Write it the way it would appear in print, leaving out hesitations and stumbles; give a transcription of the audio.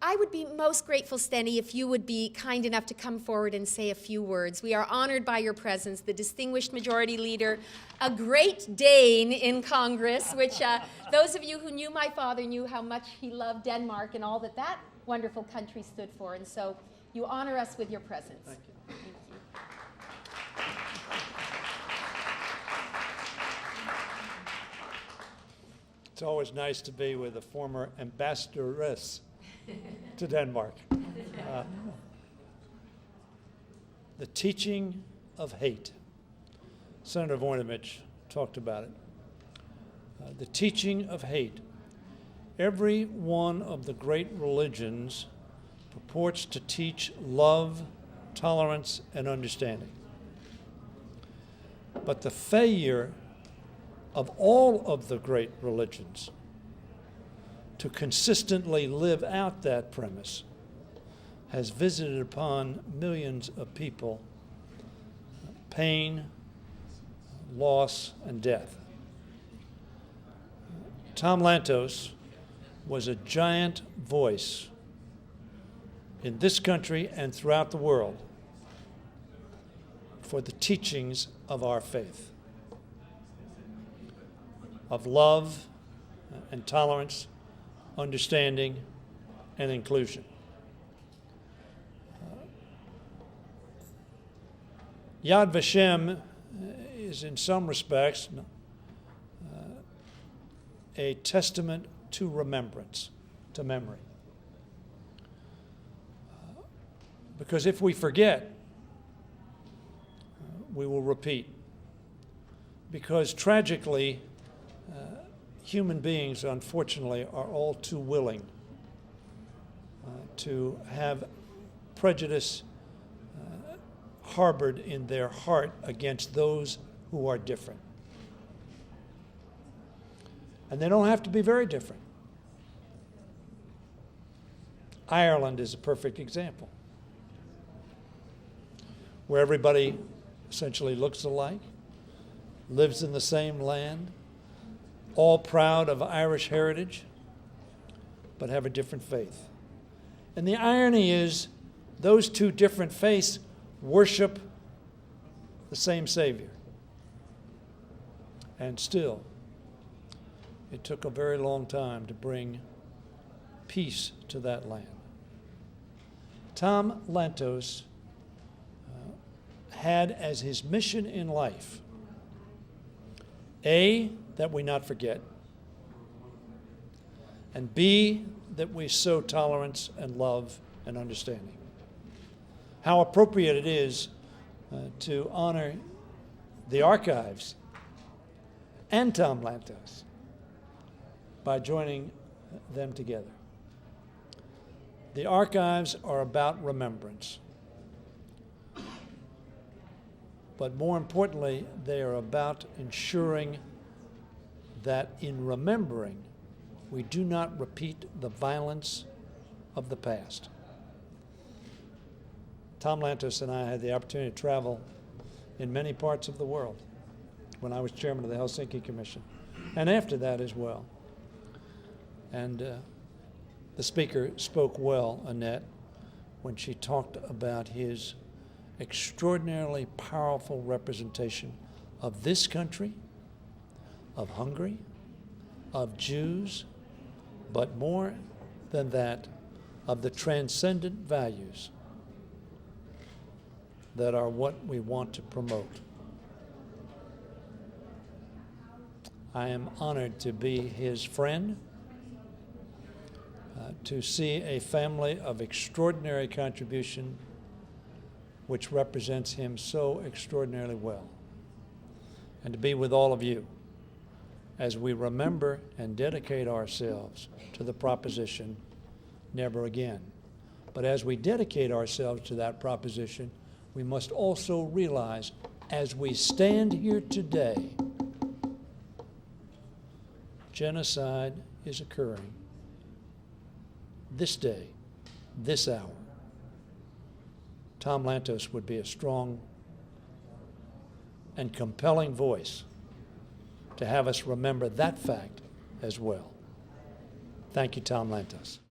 I would be most grateful, Stenny, if you would be kind enough to come forward and say a few words. We are honored by your presence, the distinguished majority leader, a great Dane in Congress, which those of you who knew my father knew how much he loved Denmark and all that that wonderful country stood for. And so you honor us with your presence. Thank you. Thank you. It's always nice to be with a former ambassadoress to Denmark. The teaching of hate. Senator Voinovich talked about it. The teaching of hate. Every one of the great religions purports to teach love, tolerance, and understanding. But the failure of all of the great religions to consistently live out that premise has visited upon millions of people pain, loss, and death. Tom Lantos was a giant voice in this country and throughout the world for the teachings of our faith, of love and tolerance, understanding, and inclusion. Yad Vashem is in some respects a testament to remembrance, to memory. Because if we forget, we will repeat. Because tragically, human beings, unfortunately, are all too willing to have prejudice harbored in their heart against those who are different. And they don't have to be very different. Ireland is a perfect example, where everybody essentially looks alike, lives in the same land, all proud of Irish heritage, but have a different faith. And the irony is, those two different faiths worship the same Savior. And still, it took a very long time to bring peace to that land. Tom Lantos had as his mission in life, A, that we not forget, and B, that we sow tolerance and love and understanding. How appropriate it is to honor the archives and Tom Lantos by joining them together. The archives are about remembrance. But more importantly, they are about ensuring that in remembering, we do not repeat the violence of the past. Tom Lantos and I had the opportunity to travel in many parts of the world when I was chairman of the Helsinki Commission, and after that as well. And the speaker spoke well, Annette, when she talked about his extraordinarily powerful representation of this country, of Hungary, of Jews, but more than that, of the transcendent values that are what we want to promote. I am honored to be his friend, to see a family of extraordinary contribution which represents him so extraordinarily well, and to be with all of you as we remember and dedicate ourselves to the proposition, never again. But as we dedicate ourselves to that proposition, we must also realize, as we stand here today, genocide is occurring this day, this hour. Tom Lantos would be a strong and compelling voice to have us remember that fact as well. Thank you, Tom Lantos.